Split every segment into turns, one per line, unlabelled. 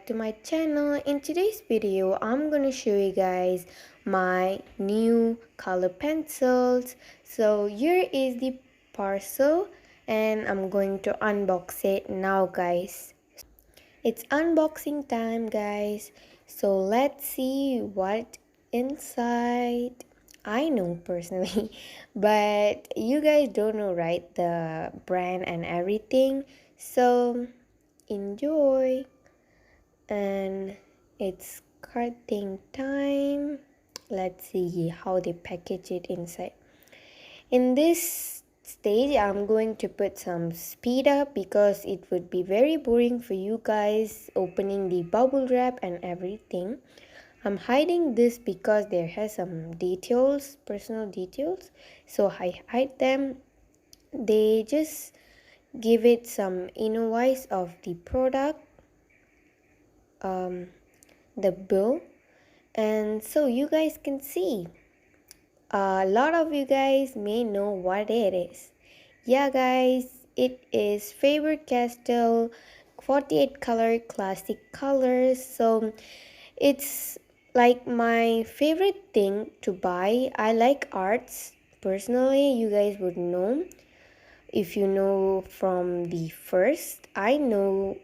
back to my channel. In today's video, I'm gonna show you guys my new color pencils. So here is the parcel and I'm going to unbox it now, guys. It's unboxing time, guys. So let's see what inside. I know personally, but you guys don't know, right? The brand and everything. So enjoy. And it's cutting time. Let's see how they package it inside. In this stage, I'm going to put some speed up because it would be very boring for you guys opening the bubble wrap and everything. I'm hiding this because there has some details, personal details, so I hide them. They just give it some invoice of the product, the bill, and so you guys can see. A lot of you guys may know what it is. Yeah, guys, it is Faber-Castell 48 color classic colors. So it's like my favorite thing to buy. I like arts. Personally, you guys would know. If you know from the first, I know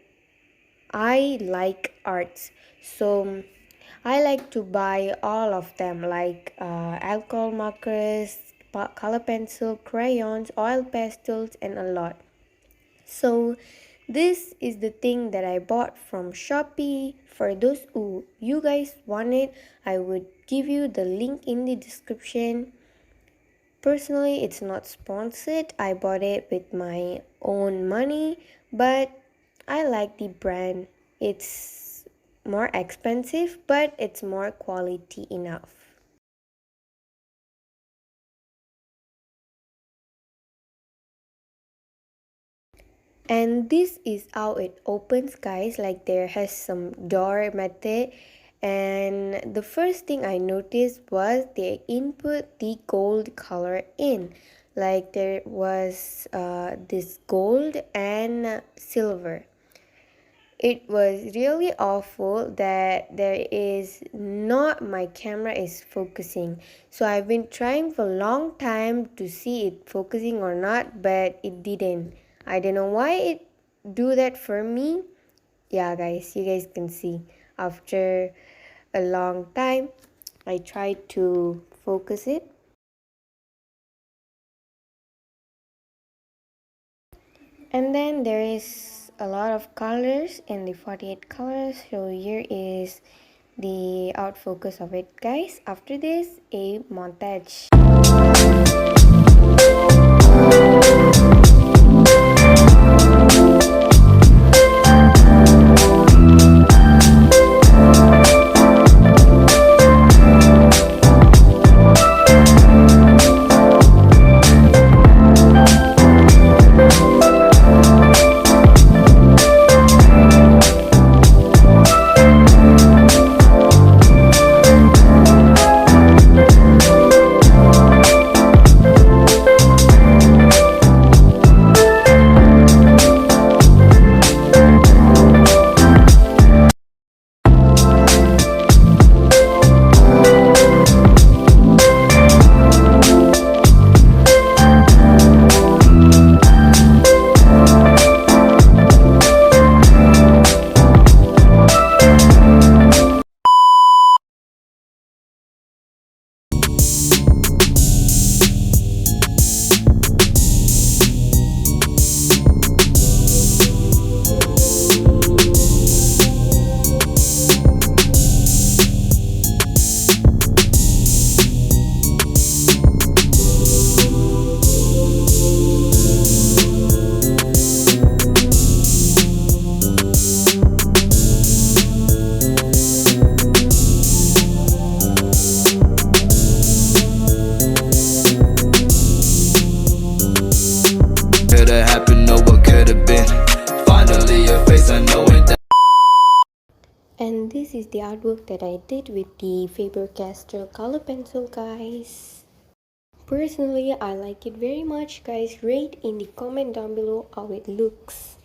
I like arts. So I like to buy all of them, like alcohol markers, color pencil, crayons, oil pastels, and a lot. So this is the thing that I bought from Shopee. For those who you guys want it, I would give you the link in the description. Personally, it's not sponsored. I bought it with my own money, but I like the brand. It's more expensive, but it's more quality enough. And this is how it opens, guys. Like there has some door method, and the first thing I noticed was they input the gold color in. Like there was this gold and silver. It was really awful that there is not my camera is focusing. So I've been trying for a long time to see it focusing or not, but it didn't. I don't know why it do that for me. Yeah, guys, you guys can see after a long time I tried to focus it. And then there is a lot of colors in the 48 colors. So here is the out focus of it, guys. After this, a montage.
Could've happened, know what could've been. Finally your face, I know it.
And this is the artwork that I did with the Faber-Castell color pencil, guys. Personally, I like it very much, guys. Rate in the comment down below how it looks.